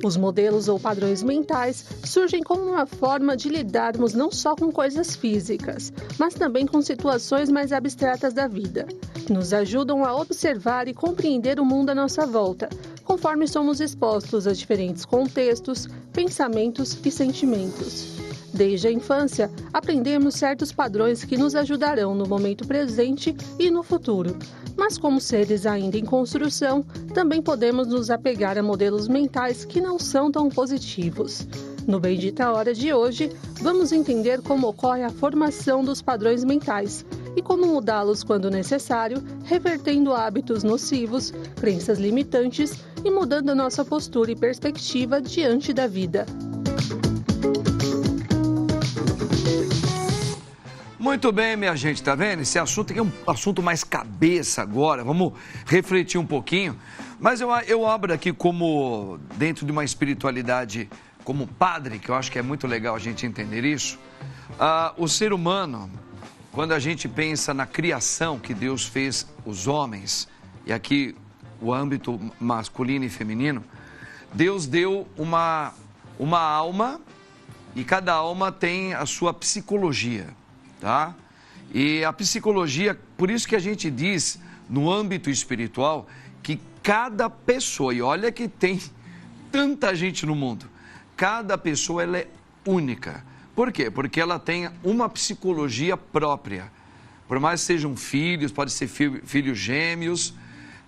Os modelos ou padrões mentais surgem como uma forma de lidarmos não só com coisas físicas, mas também com situações mais abstratas da vida. Nos ajudam a observar e compreender o mundo à nossa volta, conforme somos expostos a diferentes contextos, pensamentos e sentimentos. Desde a infância, aprendemos certos padrões que nos ajudarão no momento presente e no futuro. Mas como seres ainda em construção, também podemos nos apegar a modelos mentais que não são tão positivos. No Bendita Hora de hoje, vamos entender como ocorre a formação dos padrões mentais e como mudá-los quando necessário, revertendo hábitos nocivos, crenças limitantes e mudando a nossa postura e perspectiva diante da vida. Muito bem, minha gente, tá vendo? Esse assunto aqui é um assunto mais cabeça agora, vamos refletir um pouquinho. Mas eu abro aqui como, dentro de uma espiritualidade, como padre, que eu acho que é muito legal a gente entender isso. O ser humano, quando a gente pensa na criação que Deus fez os homens, e aqui o âmbito masculino e feminino, Deus deu uma alma, e cada alma tem a sua psicologia. Tá? E a psicologia, por isso que a gente diz no âmbito espiritual que cada pessoa, e olha que tem tanta gente no mundo, cada pessoa ela é única. Por quê? Porque ela tem uma psicologia própria. Por mais que sejam filhos, pode ser filhos gêmeos,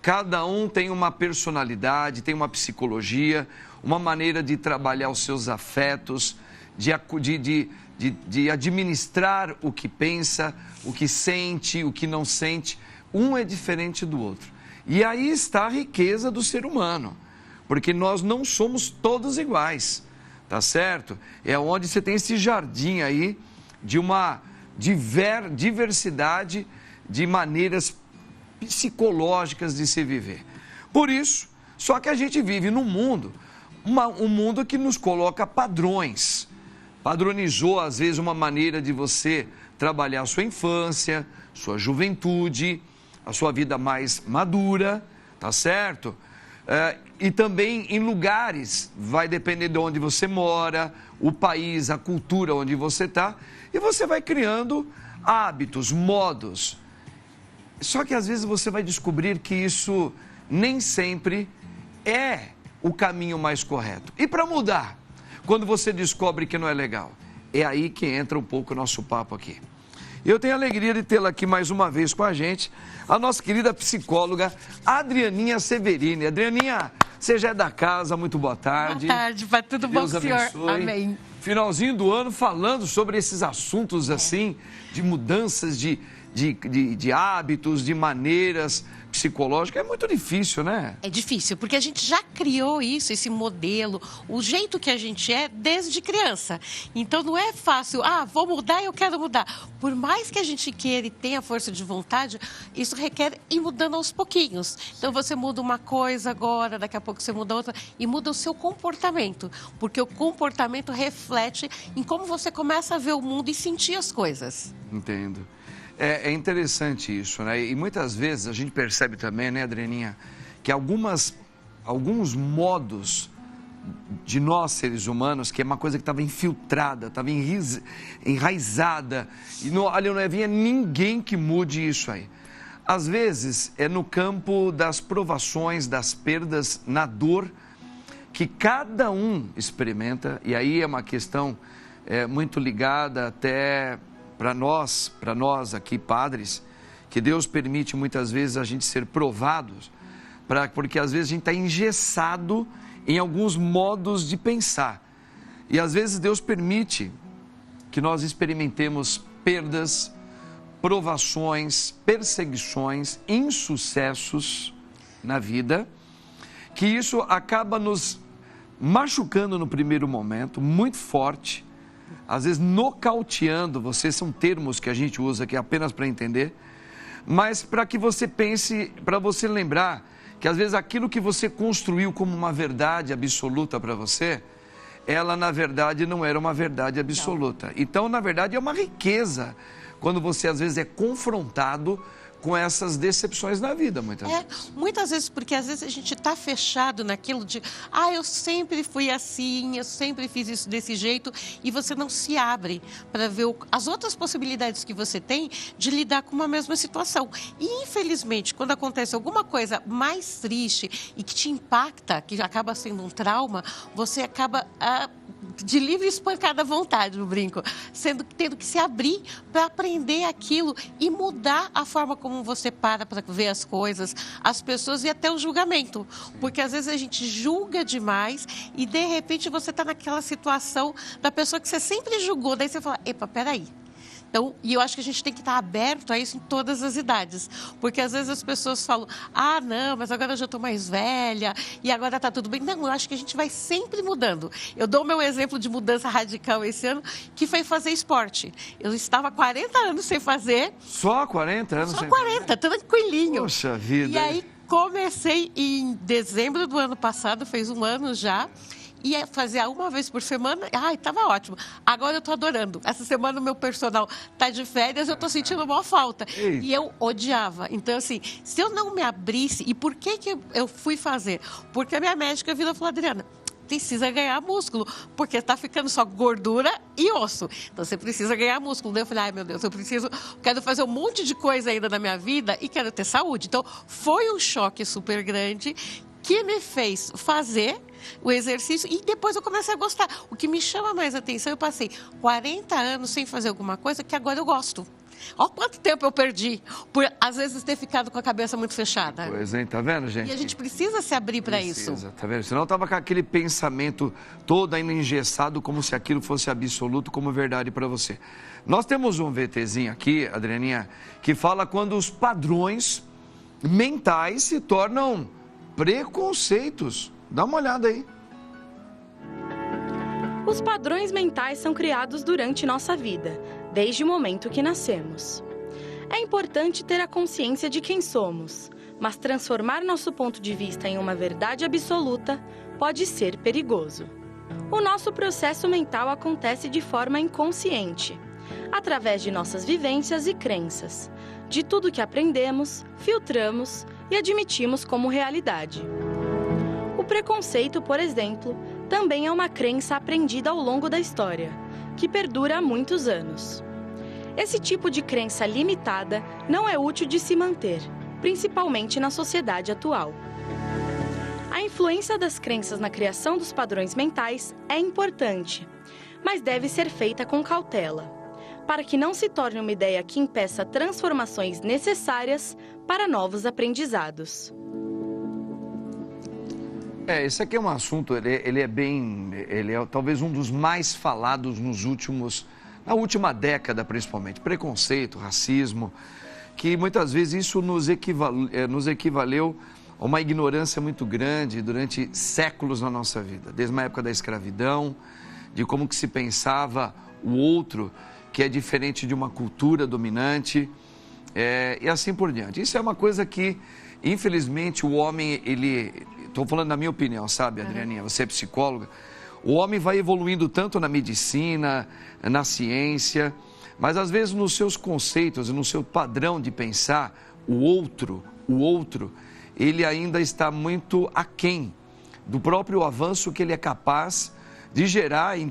cada um tem uma personalidade, tem uma psicologia, uma maneira de trabalhar os seus afetos, de administrar o que pensa, o que sente, o que não sente. Um é diferente do outro. E aí está a riqueza do ser humano, porque nós não somos todos iguais, tá certo? É onde você tem esse jardim aí de uma diversidade de maneiras psicológicas de se viver. Por isso, só que a gente vive num mundo, um mundo que nos coloca padrões. Padronizou, às vezes, uma maneira de você trabalhar a sua infância, sua juventude, a sua vida mais madura, tá certo? E também em lugares, vai depender de onde você mora, o país, a cultura onde você está, e você vai criando hábitos, modos. Só que às vezes você vai descobrir que isso nem sempre é o caminho mais correto. E para mudar? Quando você descobre que não é legal, é aí que entra um pouco o nosso papo aqui. Eu tenho a alegria de tê-la aqui mais uma vez com a gente, a nossa querida psicóloga Adrianinha Severini. Adrianinha, você já é da casa, muito boa tarde. Boa tarde, Pai, tudo bom, senhor? Amém. Finalzinho do ano falando sobre esses assuntos assim, de mudanças de hábitos, de maneiras psicológicas, é muito difícil, né? É difícil, porque a gente já criou isso, esse modelo, o jeito que a gente é desde criança. Então não é fácil, vou mudar, eu quero mudar. Por mais que a gente queira e tenha força de vontade, isso requer ir mudando aos pouquinhos. Então você muda uma coisa agora, daqui a pouco você muda outra e muda o seu comportamento, porque o comportamento reflete em como você começa a ver o mundo e sentir as coisas. Entendo. É interessante isso, né? E muitas vezes a gente percebe também, né, Adrianinha, que alguns modos de nós, seres humanos, que é uma coisa que estava infiltrada, estava enraizada, e não havia ninguém que mude isso aí. Às vezes é no campo das provações, das perdas, na dor, que cada um experimenta, e aí é uma questão muito ligada até para nós aqui, padres, que Deus permite muitas vezes a gente ser provados, porque às vezes a gente está engessado em alguns modos de pensar. E às vezes Deus permite que nós experimentemos perdas, provações, perseguições, insucessos na vida, que isso acaba nos machucando no primeiro momento, muito forte, às vezes nocauteando você, são termos que a gente usa aqui apenas para entender, mas para que você pense, para você lembrar que às vezes aquilo que você construiu como uma verdade absoluta para você, ela na verdade não era uma verdade absoluta. Então, na verdade, é uma riqueza quando você às vezes é confrontado com essas decepções na vida, muitas vezes. Muitas vezes, porque às vezes a gente está fechado naquilo de, eu sempre fui assim, eu sempre fiz isso desse jeito, e você não se abre para ver as outras possibilidades que você tem de lidar com uma mesma situação. E, infelizmente, quando acontece alguma coisa mais triste e que te impacta, que acaba sendo um trauma, você acaba de livre e espancada vontade, no brinco, tendo que se abrir para aprender aquilo e mudar a forma como você para ver as coisas, as pessoas e até o julgamento. Porque às vezes a gente julga demais e de repente você está naquela situação da pessoa que você sempre julgou, daí você fala, epa, peraí. Então, e eu acho que a gente tem que estar aberto a isso em todas as idades. Porque às vezes as pessoas falam, não, mas agora eu já estou mais velha e agora está tudo bem. Não, eu acho que a gente vai sempre mudando. Eu dou o meu exemplo de mudança radical esse ano, que foi fazer esporte. Eu estava 40 anos sem fazer. Só 40 anos? Só 40, tranquilinho. Poxa vida. E aí comecei em dezembro do ano passado, fez um ano já. Ia fazer uma vez por semana, estava ótimo. Agora eu estou adorando. Essa semana o meu personal está de férias, eu estou sentindo uma falta. Eita. E eu odiava. Então, assim, se eu não me abrisse, e por que eu fui fazer? Porque a minha médica virou e falou, Adriana, precisa ganhar músculo, porque está ficando só gordura e osso. Então, você precisa ganhar músculo. Daí eu falei, meu Deus, quero fazer um monte de coisa ainda na minha vida e quero ter saúde. Então, foi um choque super grande que me fez fazer o exercício e depois eu comecei a gostar. O que me chama mais atenção, eu passei 40 anos sem fazer alguma coisa que agora eu gosto. Olha quanto tempo eu perdi por, às vezes, ter ficado com a cabeça muito fechada. Pois, hein? Tá vendo, gente? E a gente precisa se abrir para isso. Tá vendo? Senão tava com aquele pensamento todo ainda engessado, como se aquilo fosse absoluto, como verdade para você. Nós temos um VTzinho aqui, Adrianinha, que fala quando os padrões mentais se tornam preconceitos. Dá uma olhada aí. Os padrões mentais são criados durante nossa vida, desde o momento que nascemos. É importante ter a consciência de quem somos, mas transformar nosso ponto de vista em uma verdade absoluta pode ser perigoso. O nosso processo mental acontece de forma inconsciente, através de nossas vivências e crenças, de tudo que aprendemos, filtramos e admitimos como realidade. O preconceito, por exemplo, também é uma crença aprendida ao longo da história, que perdura há muitos anos. Esse tipo de crença limitada não é útil de se manter, principalmente na sociedade atual. A influência das crenças na criação dos padrões mentais é importante, mas deve ser feita com cautela, para que não se torne uma ideia que impeça transformações necessárias para novos aprendizados. Esse aqui é um assunto, ele é talvez um dos mais falados na última década principalmente. Preconceito, racismo, que muitas vezes isso nos equivaleu a uma ignorância muito grande durante séculos na nossa vida. Desde a época da escravidão, de como que se pensava o outro, que é diferente de uma cultura dominante, e assim por diante. Isso é uma coisa que, infelizmente, o homem, estou falando na minha opinião, sabe, Adrianinha, você é psicóloga, o homem vai evoluindo tanto na medicina, na ciência, mas às vezes nos seus conceitos e no seu padrão de pensar, o outro, ele ainda está muito aquém do próprio avanço que ele é capaz de gerar em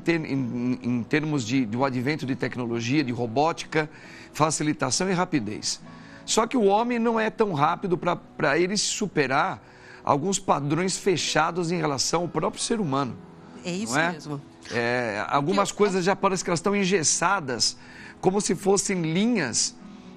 termos do advento de tecnologia, de robótica, facilitação e rapidez. Só que o homem não é tão rápido para ele se superar alguns padrões fechados em relação ao próprio ser humano. É isso mesmo. Algumas coisas já parece que elas estão engessadas, como se fossem linhas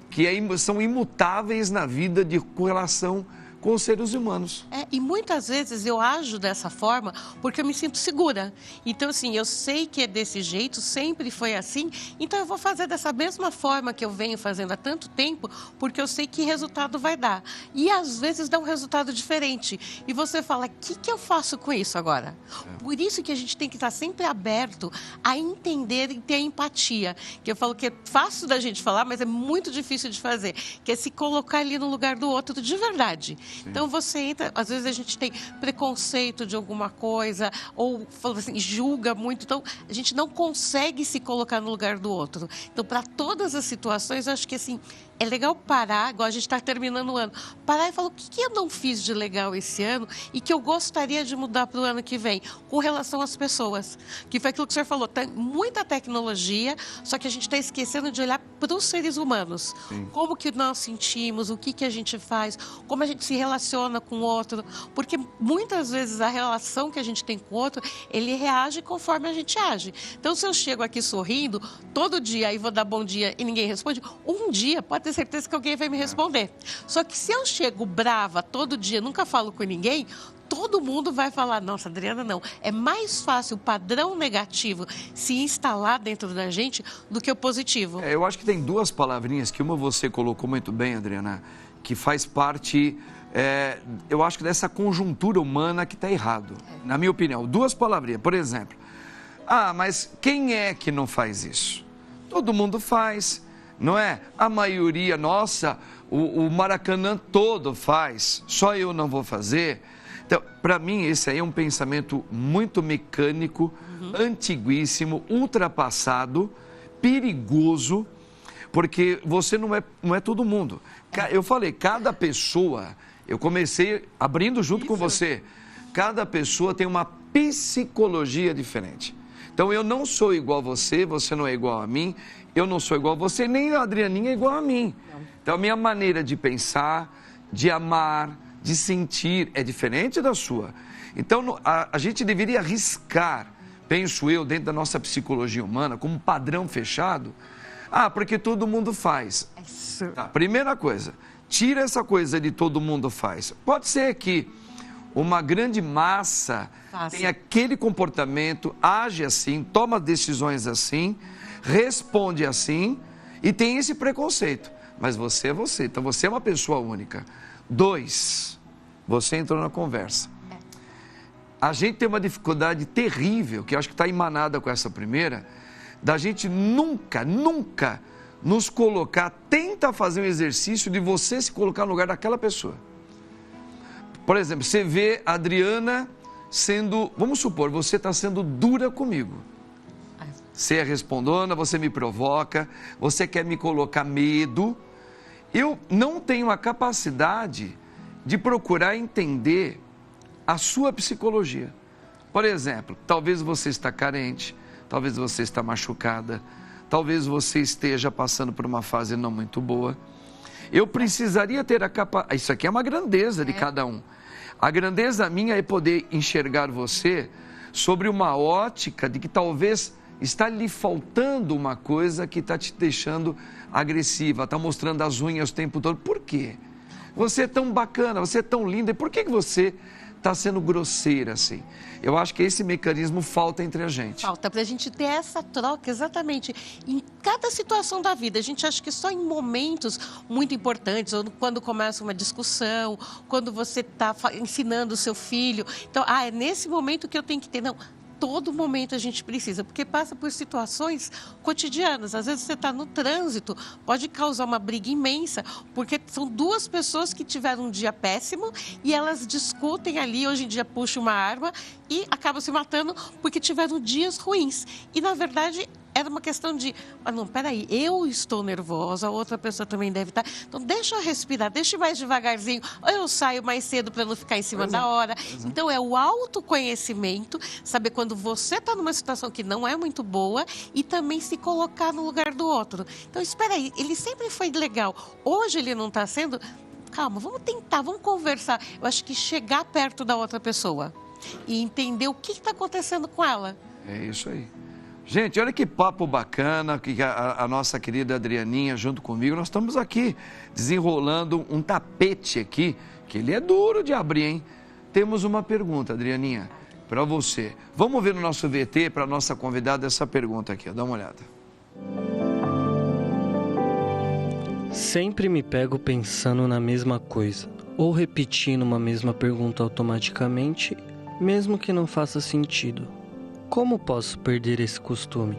que são imutáveis na vida de correlação com os seres humanos. E muitas vezes eu ajo dessa forma porque eu me sinto segura. Então, assim, eu sei que é desse jeito, sempre foi assim, então eu vou fazer dessa mesma forma que eu venho fazendo há tanto tempo, porque eu sei que resultado vai dar. E às vezes dá um resultado diferente. E você fala, o que eu faço com isso agora? Por isso que a gente tem que estar sempre aberto a entender e ter empatia. Que eu falo que é fácil da gente falar, mas é muito difícil de fazer. Que é se colocar ali no lugar do outro de verdade. Então você entra, às vezes a gente tem preconceito de alguma coisa, ou fala assim, julga muito, então a gente não consegue se colocar no lugar do outro. Então, para todas as situações, eu acho que assim, é legal parar, igual a gente está terminando o ano, parar e falar o que eu não fiz de legal esse ano e que eu gostaria de mudar para o ano que vem, com relação às pessoas. Que foi aquilo que o senhor falou, tem muita tecnologia, só que a gente está esquecendo de olhar para os seres humanos. Sim. Como que nós sentimos, o que a gente faz, como a gente se relaciona com o outro, porque muitas vezes a relação que a gente tem com o outro, ele reage conforme a gente age. Então, se eu chego aqui sorrindo, todo dia, aí vou dar bom dia e ninguém responde, um dia pode ter certeza que alguém vai me responder. Só que se eu chego brava todo dia, nunca falo com ninguém, todo mundo vai falar, nossa, Adriana, não. É mais fácil o padrão negativo se instalar dentro da gente do que o positivo. Eu acho que tem duas palavrinhas que uma você colocou muito bem, Adriana, que faz parte, eu acho que dessa conjuntura humana que está errado, na minha opinião. Duas palavrinhas, por exemplo, mas quem é que não faz isso? Todo mundo faz, não é? A maioria, nossa, o Maracanã todo faz, só eu não vou fazer. Então, para mim, esse aí é um pensamento muito mecânico, antiguíssimo, ultrapassado, perigoso, porque você não é todo mundo. Eu falei, cada pessoa, eu comecei abrindo junto com você, cada pessoa tem uma psicologia diferente. Então, eu não sou igual a você, você não é igual a mim, eu não sou igual a você, nem a Adrianinha é igual a mim. Então, a minha maneira de pensar, de amar, de sentir é diferente da sua. Então, a gente deveria arriscar, penso eu, dentro da nossa psicologia humana, como um padrão fechado. Porque todo mundo faz. Tá, primeira coisa, tira essa coisa de todo mundo faz. Pode ser que uma grande massa tem aquele comportamento, age assim, toma decisões assim, responde assim e tem esse preconceito. Mas você é você, então você é uma pessoa única. 2, você entrou na conversa. A gente tem uma dificuldade terrível, que eu acho que está emanada com essa primeira, da gente nunca nos colocar, tenta fazer um exercício de você se colocar no lugar daquela pessoa. Por exemplo, você vê a Adriana sendo, vamos supor, você está sendo dura comigo. Você é respondona, você me provoca, você quer me colocar medo. Eu não tenho a capacidade de procurar entender a sua psicologia. Por exemplo, talvez você está carente, talvez você está machucada, talvez você esteja passando por uma fase não muito boa. Eu precisaria ter a capacidade, isso aqui é uma grandeza de cada um. A grandeza minha é poder enxergar você sobre uma ótica de que talvez está lhe faltando uma coisa que está te deixando agressiva, está mostrando as unhas o tempo todo. Por quê? Você é tão bacana, você é tão linda, e por que você está sendo grosseira assim? Eu acho que esse mecanismo falta entre a gente. Falta para a gente ter essa troca, exatamente. Em cada situação da vida, a gente acha que só em momentos muito importantes, ou quando começa uma discussão, quando você está ensinando o seu filho. Então, é nesse momento que eu tenho que ter. Não, todo momento a gente precisa, porque passa por situações cotidianas. Às vezes você está no trânsito, pode causar uma briga imensa, porque são duas pessoas que tiveram um dia péssimo e elas discutem ali, hoje em dia puxam uma arma e acabam se matando porque tiveram dias ruins. E, na verdade, era uma questão de, não, peraí, eu estou nervosa, a outra pessoa também deve estar. Então, deixa eu respirar, deixa eu ir mais devagarzinho, ou eu saio mais cedo para não ficar em cima da hora. Então, é o autoconhecimento, saber quando você está numa situação que não é muito boa e também se colocar no lugar do outro. Então, espera aí, ele sempre foi legal, hoje ele não está sendo. Calma, vamos tentar, vamos conversar. Eu acho que chegar perto da outra pessoa e entender o que está acontecendo com ela. É isso aí. Gente, olha que papo bacana que a nossa querida Adrianinha junto comigo, nós estamos aqui desenrolando um tapete aqui, que ele é duro de abrir, hein? Temos uma pergunta, Adrianinha, para você. Vamos ver no nosso VT, para a nossa convidada, essa pergunta aqui, dá uma olhada. Sempre me pego pensando na mesma coisa, ou repetindo uma mesma pergunta automaticamente, mesmo que não faça sentido. Como posso perder esse costume?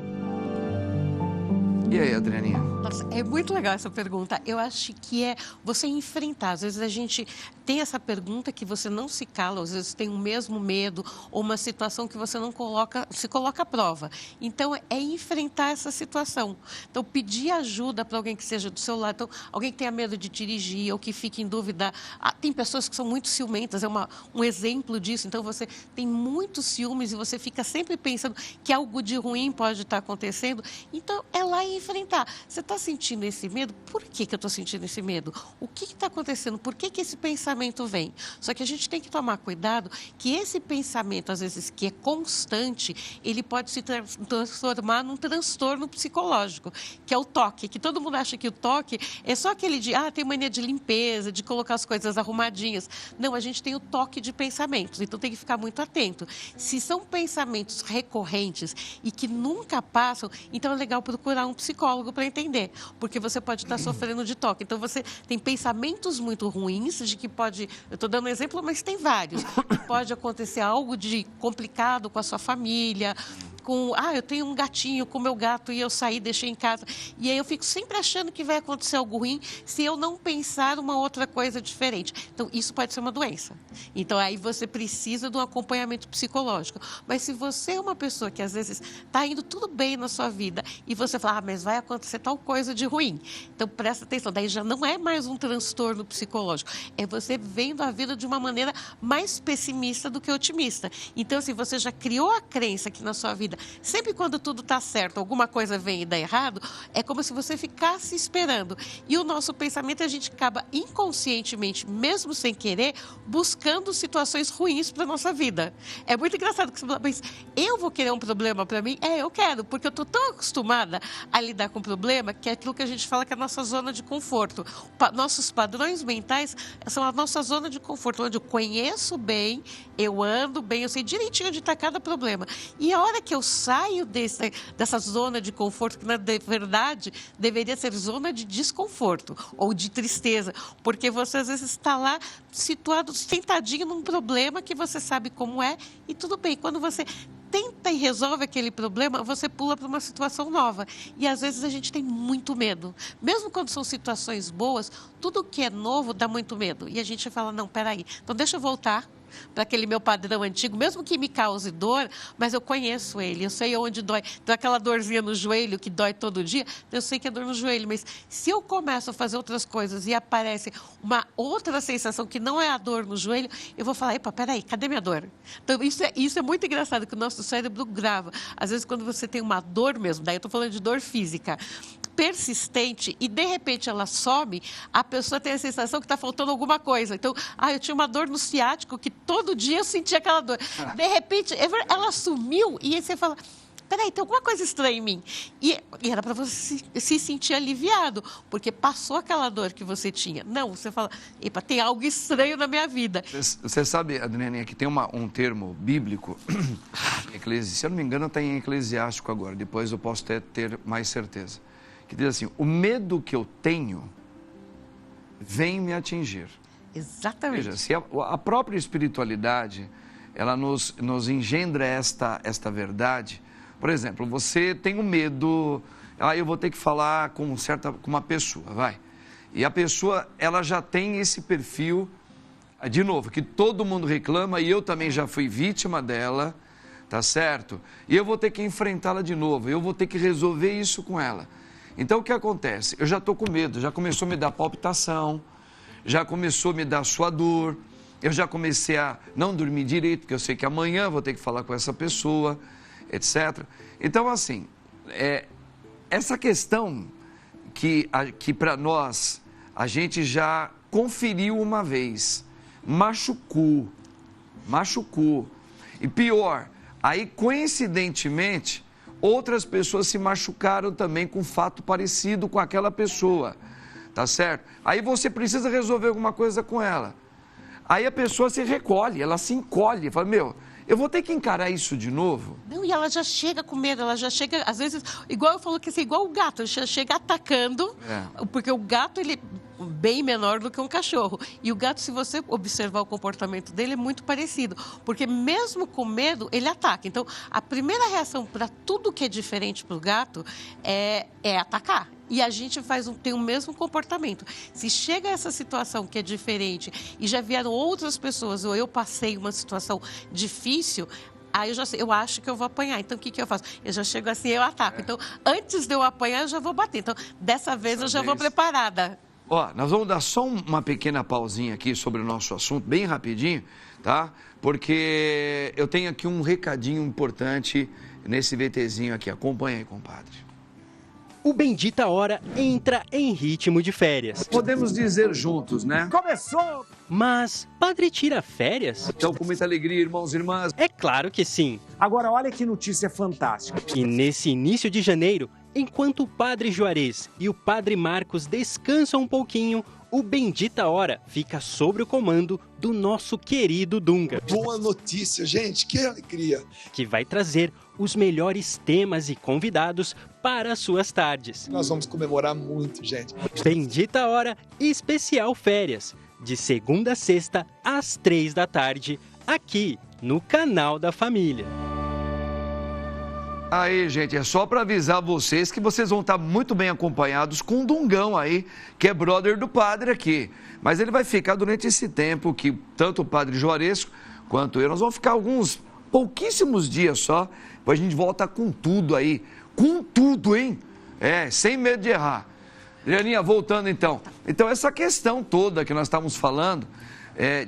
E aí, Adrianinha? Nossa, é muito legal essa pergunta. Eu acho que é você enfrentar. Às vezes a gente tem essa pergunta que você não se cala, às vezes tem o mesmo medo ou uma situação que você não se coloca à prova. Então, é enfrentar essa situação. Então, pedir ajuda para alguém que seja do seu lado. Então, alguém que tenha medo de dirigir ou que fique em dúvida. Tem pessoas que são muito ciumentas, um exemplo disso. Então, você tem muitos ciúmes e você fica sempre pensando que algo de ruim pode estar acontecendo. Então, é lá e enfrentar. Você está sentindo esse medo? Por que eu estou sentindo esse medo? O que está acontecendo? Por que esse pensamento vem? Só que a gente tem que tomar cuidado que esse pensamento, às vezes, que é constante, ele pode se transformar num transtorno psicológico, que é o toque. Que todo mundo acha que o toque é só aquele de, tem mania de limpeza, de colocar as coisas arrumadinhas. Não, a gente tem o toque de pensamentos, então tem que ficar muito atento. Se são pensamentos recorrentes e que nunca passam, então é legal procurar um psicólogo para entender, porque você pode estar sofrendo de toque. Então, você tem pensamentos muito ruins, de que pode, eu estou dando um exemplo, mas tem vários, pode acontecer algo de complicado com a sua família, eu tenho um gatinho com meu gato e eu saí, deixei em casa. E aí eu fico sempre achando que vai acontecer algo ruim se eu não pensar uma outra coisa diferente. Então, isso pode ser uma doença. Então, aí você precisa de um acompanhamento psicológico. Mas se você é uma pessoa que, às vezes, está indo tudo bem na sua vida e você fala, mas vai acontecer tal coisa de ruim. Então, presta atenção. Daí já não é mais um transtorno psicológico. É você vendo a vida de uma maneira mais pessimista do que otimista. Então, se você já criou a crença que na sua vida sempre quando tudo está certo, alguma coisa vem e dá errado, é como se você ficasse esperando. E o nosso pensamento, a gente acaba inconscientemente, mesmo sem querer, buscando situações ruins para a nossa vida. É muito engraçado que você fala, mas eu vou querer um problema para mim? Eu quero, porque eu estou tão acostumada a lidar com problema, que é aquilo que a gente fala que é a nossa zona de conforto. Nossos padrões mentais são a nossa zona de conforto, onde eu conheço bem, eu ando bem, eu sei direitinho onde está cada problema. E a hora que eu saio dessa zona de conforto, que na verdade deveria ser zona de desconforto ou de tristeza, porque você às vezes está lá situado, sentadinho num problema que você sabe como é e tudo bem. Quando você tenta e resolve aquele problema, você pula para uma situação nova. E às vezes a gente tem muito medo. Mesmo quando são situações boas, tudo que é novo dá muito medo. E a gente fala, não, peraí, então deixa eu voltar para aquele meu padrão antigo, mesmo que me cause dor, mas eu conheço ele, eu sei onde dói. Então, aquela dorzinha no joelho que dói todo dia, eu sei que é dor no joelho, mas se eu começo a fazer outras coisas e aparece uma outra sensação que não é a dor no joelho, eu vou falar, epa, peraí, cadê minha dor? Então, isso é muito engraçado, que o nosso cérebro grava. Às vezes, quando você tem uma dor mesmo, daí eu estou falando de dor física, persistente, e de repente ela some, a pessoa tem a sensação que está faltando alguma coisa. Então, eu tinha uma dor no ciático que todo dia eu sentia aquela dor. De repente, ela sumiu e aí você fala, peraí, tem alguma coisa estranha em mim. E era para você se sentir aliviado, porque passou aquela dor que você tinha. Não, você fala, epa, tem algo estranho na minha vida. Você sabe, Adrianinha, que tem um termo bíblico, se eu não me engano está em Eclesiástico agora, depois eu posso ter mais certeza, que diz assim, o medo que eu tenho vem me atingir. Exatamente. Veja, se a própria espiritualidade, ela nos engendra esta verdade. Por exemplo, você tem um medo, eu vou ter que falar com uma pessoa, vai. E a pessoa, ela já tem esse perfil, de novo, que todo mundo reclama e eu também já fui vítima dela, tá certo? E eu vou ter que enfrentá-la de novo, eu vou ter que resolver isso com ela. Então, o que acontece? Eu já estou com medo, já começou a me dar palpitação, já começou a me dar suador, eu já comecei a não dormir direito, porque eu sei que amanhã vou ter que falar com essa pessoa, etc. Então, assim, essa questão que para nós, a gente já conferiu uma vez, machucou. E pior, aí coincidentemente, outras pessoas se machucaram também com um fato parecido com aquela pessoa. Tá certo? Aí você precisa resolver alguma coisa com ela. Aí a pessoa se recolhe, ela se encolhe, fala, eu vou ter que encarar isso de novo? Não, e ela já chega com medo, ela já chega, às vezes, igual eu falo que é igual o gato, já chega atacando, porque o gato, ele é bem menor do que um cachorro. E o gato, se você observar o comportamento dele, é muito parecido, porque mesmo com medo, ele ataca. Então, a primeira reação para tudo que é diferente para o gato é atacar. e a gente tem o mesmo comportamento. Se chega a essa situação que é diferente e já vieram outras pessoas ou eu passei uma situação difícil, aí eu acho que eu vou apanhar. Então, o que eu faço? Eu já chego assim, eu ataco. Então, antes de eu apanhar, eu já vou bater. Então, dessa vez eu já vou preparada. Ó, nós vamos dar só uma pequena pausinha aqui sobre o nosso assunto, bem rapidinho, tá? Porque eu tenho aqui um recadinho importante nesse VTzinho aqui. Acompanha aí, compadre. O Bendita Hora entra em ritmo de férias. Podemos dizer juntos, né? Começou! Mas, padre tira férias? Então, com muita alegria, irmãos e irmãs. É claro que sim. Agora, olha que notícia fantástica. E nesse início de janeiro, enquanto o padre Juarez e o padre Marcos descansam um pouquinho, o Bendita Hora fica sob o comando do nosso querido Dunga. Boa notícia, gente, que alegria! Que vai trazer os melhores temas e convidados para as suas tardes. Nós vamos comemorar muito, gente. Bendita Hora Especial Férias, de segunda a sexta, às 3 da tarde, aqui no canal da família. Aí, gente, é só para avisar vocês que vocês vão estar muito bem acompanhados com o Dungão aí, que é brother do padre aqui. Mas ele vai ficar durante esse tempo que tanto o padre Juarez quanto eu, nós vamos ficar alguns pouquíssimos dias só, depois a gente volta com tudo aí, com tudo, hein? É, sem medo de errar. Adrianinha, voltando então. Então, essa questão toda que nós estamos falando,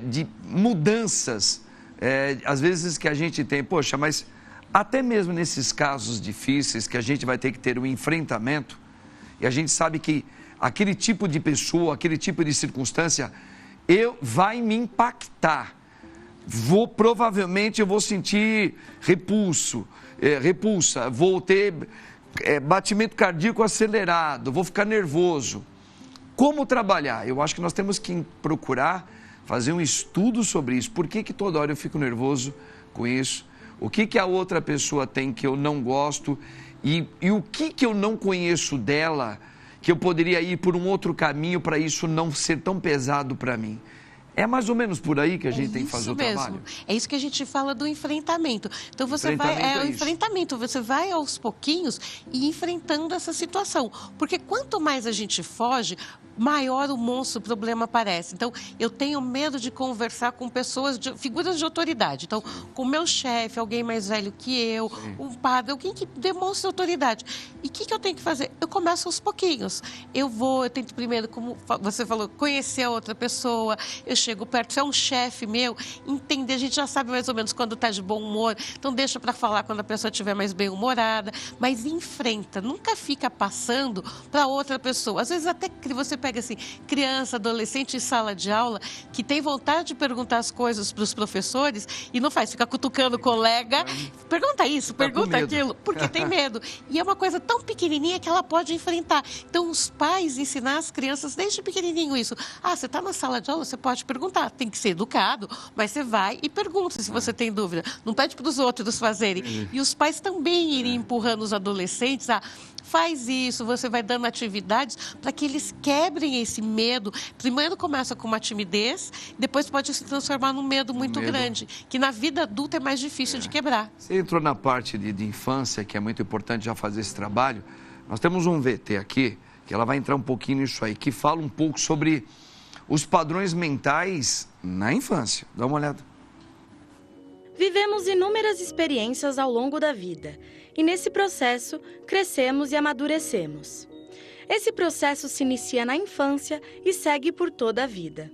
de mudanças, às vezes que a gente tem, poxa, mas até mesmo nesses casos difíceis que a gente vai ter que ter um enfrentamento, e a gente sabe que aquele tipo de pessoa, aquele tipo de circunstância, vai me impactar. Provavelmente eu vou sentir repulsa, vou ter batimento cardíaco acelerado, vou ficar nervoso. Como trabalhar? Eu acho que nós temos que procurar fazer um estudo sobre isso. Por que toda hora eu fico nervoso com isso? O que a outra pessoa tem que eu não gosto? E o que eu não conheço dela, que eu poderia ir por um outro caminho para isso não ser tão pesado para mim? É mais ou menos por aí que a gente tem que fazer o trabalho. É isso que a gente fala do enfrentamento. Então você o enfrentamento, você vai aos pouquinhos e enfrentando essa situação. Porque quanto mais a gente foge, maior o monstro, o problema aparece. Então, eu tenho medo de conversar com pessoas, figuras de autoridade. Então, com o meu chefe, alguém mais velho que eu, um padre, alguém que demonstre autoridade. E o que eu tenho que fazer? Eu começo aos pouquinhos. Eu tento primeiro, como você falou, conhecer a outra pessoa, eu chego perto, se é um chefe meu, entender, a gente já sabe mais ou menos quando está de bom humor, então deixa para falar quando a pessoa estiver mais bem-humorada, mas enfrenta, nunca fica passando para outra pessoa. Às vezes até que você pega assim, criança, adolescente em sala de aula, que tem vontade de perguntar as coisas para os professores e não faz, fica cutucando o colega, pergunta isso, pergunta aquilo, porque tem medo. E é uma coisa tão pequenininha que ela pode enfrentar. Então, os pais ensinar as crianças desde pequenininho isso. Você está na sala de aula, você pode perguntar, tem que ser educado, mas você vai e pergunta se você tem dúvida. Não pede para os outros fazerem. E os pais também irem empurrando os adolescentes faz isso, você vai dando atividades para que eles quebrem esse medo. Primeiro começa com uma timidez, depois pode se transformar num medo muito grande, que na vida adulta é mais difícil de quebrar. Você entrou na parte de infância, que é muito importante já fazer esse trabalho. Nós temos um VT aqui, que ela vai entrar um pouquinho nisso aí, que fala um pouco sobre os padrões mentais na infância. Dá uma olhada. Vivemos inúmeras experiências ao longo da vida e, nesse processo, crescemos e amadurecemos. Esse processo se inicia na infância e segue por toda a vida.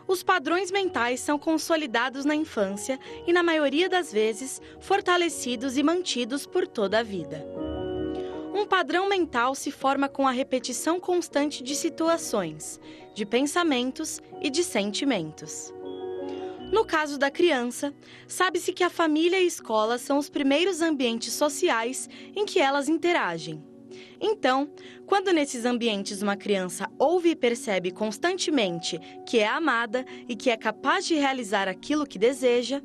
Os padrões mentais são consolidados na infância e, na maioria das vezes, fortalecidos e mantidos por toda a vida. Um padrão mental se forma com a repetição constante de situações, de pensamentos e de sentimentos. No caso da criança, sabe-se que a família e a escola são os primeiros ambientes sociais em que elas interagem. Então, quando nesses ambientes uma criança ouve e percebe constantemente que é amada e que é capaz de realizar aquilo que deseja,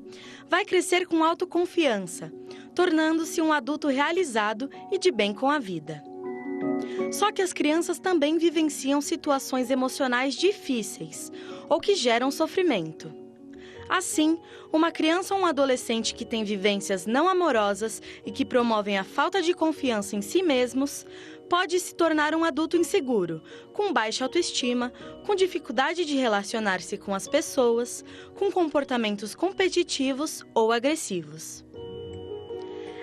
vai crescer com autoconfiança, tornando-se um adulto realizado e de bem com a vida. Só que as crianças também vivenciam situações emocionais difíceis ou que geram sofrimento. Assim, uma criança ou um adolescente que tem vivências não amorosas e que promovem a falta de confiança em si mesmos, pode se tornar um adulto inseguro, com baixa autoestima, com dificuldade de relacionar-se com as pessoas, com comportamentos competitivos ou agressivos.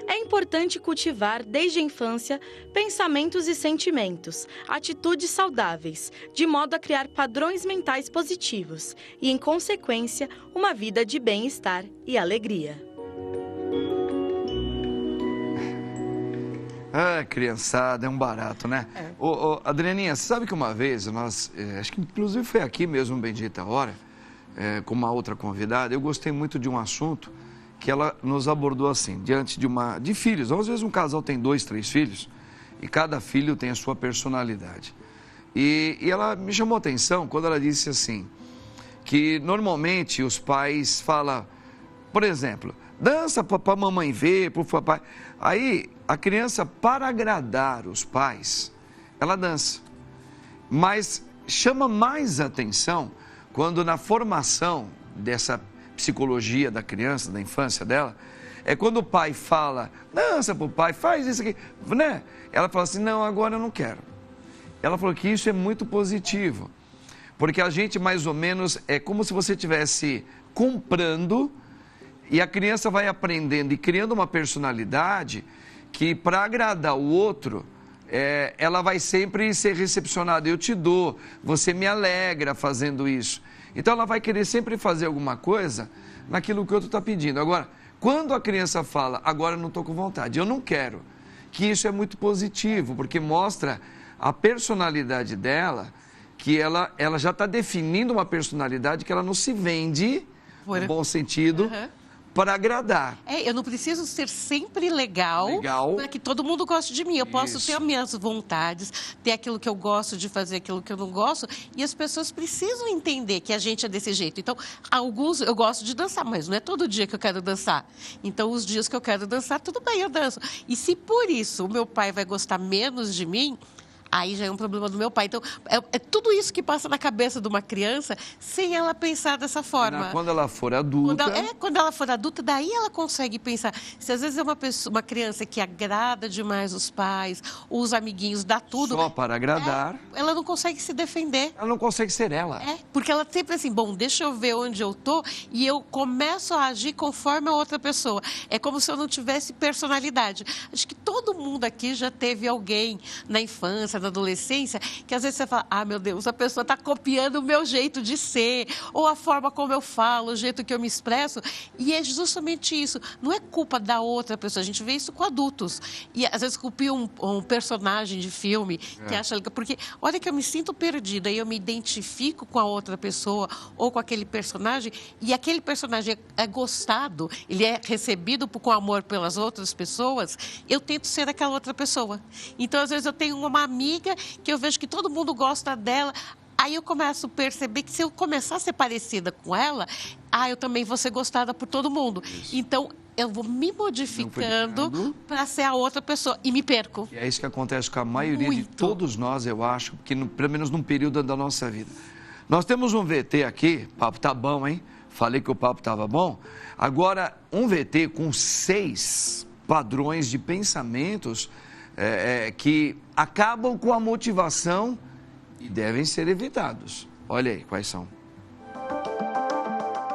É importante cultivar, desde a infância, pensamentos e sentimentos, atitudes saudáveis, de modo a criar padrões mentais positivos e, em consequência, uma vida de bem-estar e alegria. Ah, criançada, é um barato, né? Adrianinha, você sabe que uma vez, acho que inclusive foi aqui mesmo, Bendita Hora, com uma outra convidada, eu gostei muito de um assunto que ela nos abordou assim, diante de filhos. Às vezes um casal tem 2, 3 filhos e cada filho tem a sua personalidade. E ela me chamou a atenção quando ela disse assim, que normalmente os pais falam, por exemplo, dança para a mamãe ver, para o papai. Aí a criança, para agradar os pais, ela dança. Mas chama mais atenção quando na formação dessa psicologia da criança, da infância dela, é quando o pai fala, dança pro pai, faz isso aqui, né? Ela fala assim, não, agora eu não quero. Ela falou que isso é muito positivo, porque a gente mais ou menos, é como se você estivesse comprando e a criança vai aprendendo e criando uma personalidade que para agradar o outro, ela vai sempre ser recepcionada, eu te dou, você me alegra fazendo isso. Então ela vai querer sempre fazer alguma coisa naquilo que o outro está pedindo. Agora, quando a criança fala, agora eu não estou com vontade, eu não quero, que isso é muito positivo, porque mostra a personalidade dela, que ela já está definindo uma personalidade que ela não se vende, no bom sentido, para agradar. Eu não preciso ser sempre legal para que todo mundo goste de mim. Eu posso ter as minhas vontades, ter aquilo que eu gosto de fazer, aquilo que eu não gosto, e as pessoas precisam entender que a gente é desse jeito. Então, alguns eu gosto de dançar, mas não é todo dia que eu quero dançar. Então, os dias que eu quero dançar, tudo bem, eu danço. E se por isso o meu pai vai gostar menos de mim, aí já é um problema do meu pai. Então, é tudo isso que passa na cabeça de uma criança sem ela pensar dessa forma. Quando ela for adulta... Quando ela for adulta, daí ela consegue pensar. Se às vezes é uma criança que agrada demais os pais, os amiguinhos, dá tudo... Só para agradar... ela não consegue se defender. Ela não consegue ser ela. Porque ela sempre assim, bom, deixa eu ver onde eu tô e eu começo a agir conforme a outra pessoa. É como se eu não tivesse personalidade. Acho que todo mundo aqui já teve alguém na infância, na adolescência, que às vezes você fala, ah, meu Deus, a pessoa está copiando o meu jeito de ser, ou a forma como eu falo, o jeito que eu me expresso, e é justamente isso. Não é culpa da outra pessoa, a gente vê isso com adultos. E às vezes copia um personagem de filme que acha... Porque, olha que eu me sinto perdida e eu me identifico com a outra pessoa ou com aquele personagem, e aquele personagem é gostado, ele é recebido com amor pelas outras pessoas, eu tento ser aquela outra pessoa. Então, às vezes, eu tenho uma amiga que eu vejo que todo mundo gosta dela, aí eu começo a perceber que se eu começar a ser parecida com ela, eu também vou ser gostada por todo mundo. Isso. Então, eu vou me modificando para ser a outra pessoa e me perco. E é isso que acontece com a maioria de todos nós, eu acho, que pelo menos num período da nossa vida. Nós temos um VT aqui, o papo tá bom, hein? Falei que o papo estava bom. Agora, um VT com 6 padrões de pensamentos que acabam com a motivação e devem ser evitados. Olha aí, quais são?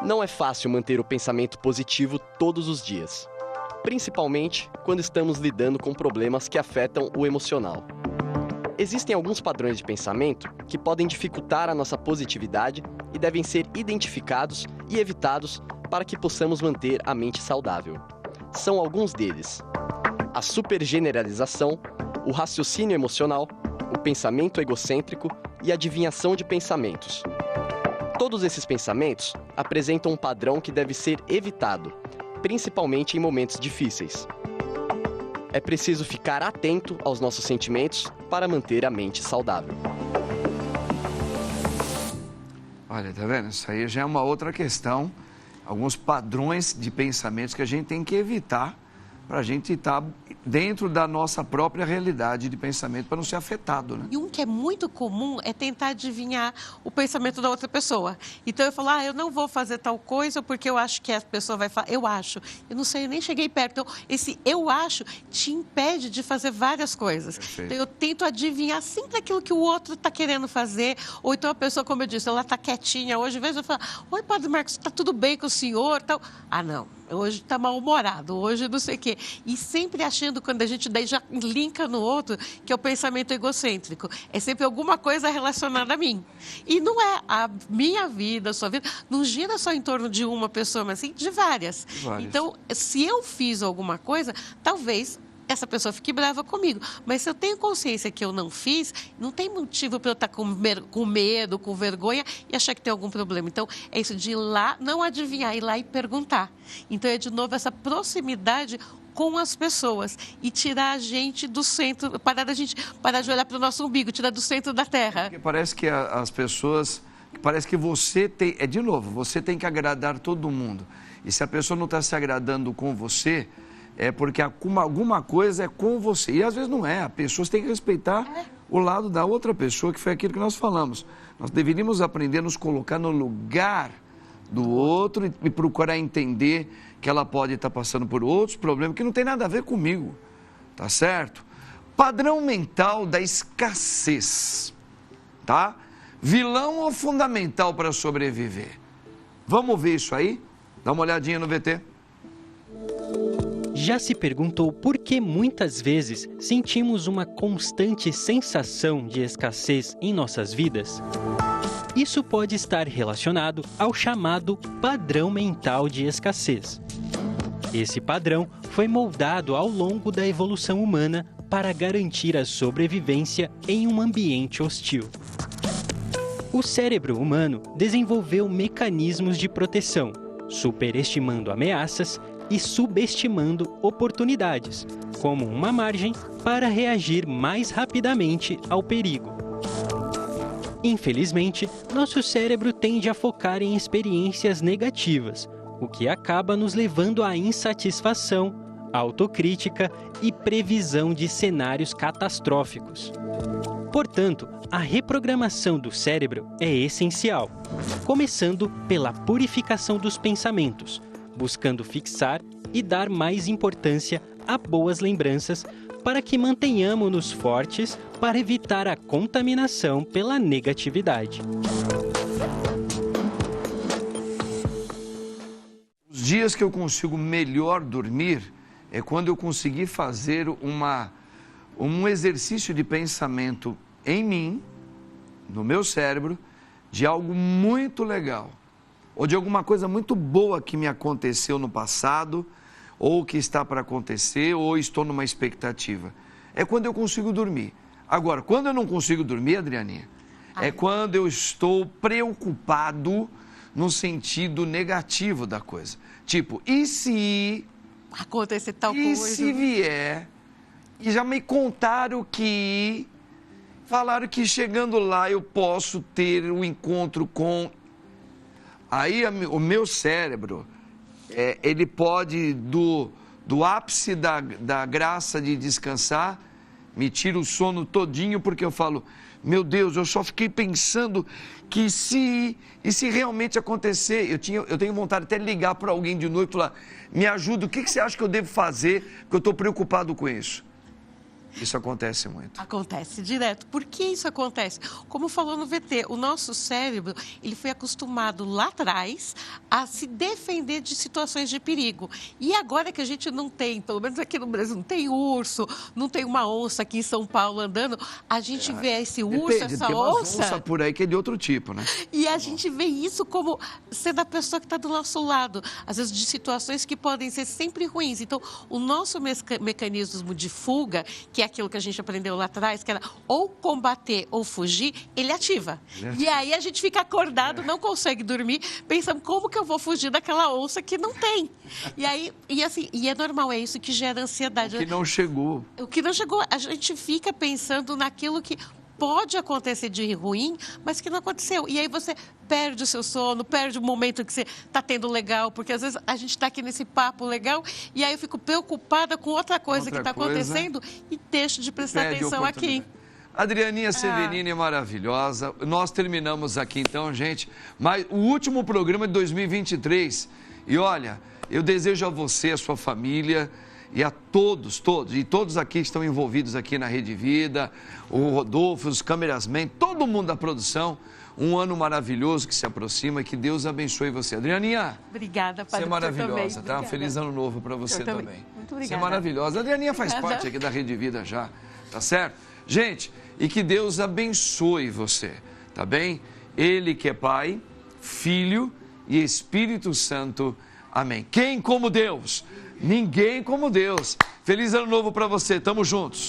Não é fácil manter o pensamento positivo todos os dias, principalmente quando estamos lidando com problemas que afetam o emocional. Existem alguns padrões de pensamento que podem dificultar a nossa positividade e devem ser identificados e evitados para que possamos manter a mente saudável. São alguns deles: a supergeneralização, o raciocínio emocional, o pensamento egocêntrico e a adivinhação de pensamentos. Todos esses pensamentos apresentam um padrão que deve ser evitado, principalmente em momentos difíceis. É preciso ficar atento aos nossos sentimentos para manter a mente saudável. Olha, tá vendo? Isso aí já é uma outra questão. Alguns padrões de pensamentos que a gente tem que evitar para a gente estar dentro da nossa própria realidade de pensamento, para não ser afetado, né? E um que é muito comum é tentar adivinhar o pensamento da outra pessoa. Então eu falo, eu não vou fazer tal coisa porque eu acho que a pessoa vai falar, eu acho. Eu não sei, eu nem cheguei perto. Então, esse eu acho te impede de fazer várias coisas. Perfeito. Então eu tento adivinhar sempre aquilo que o outro está querendo fazer. Ou então a pessoa, como eu disse, ela está quietinha hoje, às vezes eu falo, oi, Padre Marcos, está tudo bem com o senhor? Tal. Ah, não. Hoje está mal-humorado, hoje não sei o quê. E sempre achando, quando a gente daí já linka no outro, que é o pensamento egocêntrico. É sempre alguma coisa relacionada a mim. E não é a minha vida, a sua vida, não gira só em torno de uma pessoa, mas sim de várias. Então, se eu fiz alguma coisa, talvez essa pessoa fique brava comigo. Mas se eu tenho consciência que eu não fiz, não tem motivo para eu estar com medo, com vergonha e achar que tem algum problema. Então, é isso de ir lá, não adivinhar, ir lá e perguntar. Então, é de novo essa proximidade com as pessoas e tirar a gente do centro, parar de olhar para o nosso umbigo, tirar do centro da terra. Porque parece que as pessoas, parece que você tem, de novo, você tem que agradar todo mundo. E se a pessoa não está se agradando com você, é porque alguma coisa é com você. E às vezes não é. A pessoa tem que respeitar o lado da outra pessoa, que foi aquilo que nós falamos. Nós deveríamos aprender a nos colocar no lugar do outro e procurar entender que ela pode estar passando por outros problemas que não tem nada a ver comigo. Tá certo? Padrão mental da escassez. Tá? Vilão ou fundamental para sobreviver? Vamos ver isso aí? Dá uma olhadinha no VT. Já se perguntou por que muitas vezes sentimos uma constante sensação de escassez em nossas vidas? Isso pode estar relacionado ao chamado padrão mental de escassez. Esse padrão foi moldado ao longo da evolução humana para garantir a sobrevivência em um ambiente hostil. O cérebro humano desenvolveu mecanismos de proteção, superestimando ameaças e subestimando oportunidades, como uma margem para reagir mais rapidamente ao perigo. Infelizmente, nosso cérebro tende a focar em experiências negativas, o que acaba nos levando à insatisfação, autocrítica e previsão de cenários catastróficos. Portanto, a reprogramação do cérebro é essencial, começando pela purificação dos pensamentos, buscando fixar e dar mais importância a boas lembranças para que mantenhamos-nos fortes para evitar a contaminação pela negatividade. Os dias que eu consigo melhor dormir é quando eu conseguir fazer um exercício de pensamento em mim, no meu cérebro, de algo muito legal. Ou de alguma coisa muito boa que me aconteceu no passado, ou que está para acontecer, ou estou numa expectativa. É quando eu consigo dormir. Agora, quando eu não consigo dormir, Adrianinha, é quando eu estou preocupado no sentido negativo da coisa. Tipo, e se acontecer tal coisa? E se vier, e já me contaram que, falaram que chegando lá eu posso ter um encontro com... Aí o meu cérebro, ele pode, do ápice da graça de descansar, me tira o sono todinho, porque eu falo, meu Deus, eu só fiquei pensando que se realmente acontecer, eu tenho vontade até de ligar para alguém de noite e falar, me ajuda, o que você acha que eu devo fazer, que eu estou preocupado com isso? Isso acontece muito. Acontece direto. Por que isso acontece? Como falou no VT, o nosso cérebro, ele foi acostumado lá atrás a se defender de situações de perigo. E agora que a gente não tem, pelo menos aqui no Brasil, não tem urso, não tem uma onça aqui em São Paulo andando, a gente vê esse urso, essa onça... onça por aí que é de outro tipo, né? E a gente vê isso como sendo a pessoa que está do nosso lado. Às vezes de situações que podem ser sempre ruins. Então, o nosso mecanismo de fuga, que é aquilo que a gente aprendeu lá atrás, que era ou combater ou fugir, ele ativa. E aí a gente fica acordado, não consegue dormir, pensando como que eu vou fugir daquela onça que não tem. E é normal, é isso que gera ansiedade. O que não chegou. O que não chegou, a gente fica pensando naquilo que pode acontecer de ruim, mas que não aconteceu. E aí você perde o seu sono, perde o momento que você está tendo legal, porque às vezes a gente está aqui nesse papo legal e aí eu fico preocupada com outra coisa que está acontecendo e deixo de prestar atenção aqui. Adrianinha Severini é maravilhosa. Nós terminamos aqui então, gente, mas o último programa de 2023. E olha, eu desejo a você, a sua família e a todos aqui que estão envolvidos aqui na Rede Vida, o Rodolfo, os cameramen, todo mundo da produção, um ano maravilhoso que se aproxima e que Deus abençoe você. Adrianinha, obrigada, Padre. Você é maravilhosa, tá? Um feliz ano novo para você também. Muito obrigada. Você é maravilhosa. A Adrianinha faz parte aqui da Rede Vida já, tá certo? Gente, e que Deus abençoe você, tá bem? Ele que é Pai, Filho e Espírito Santo. Amém. Quem como Deus? Ninguém como Deus. Feliz ano novo para você. Tamo juntos.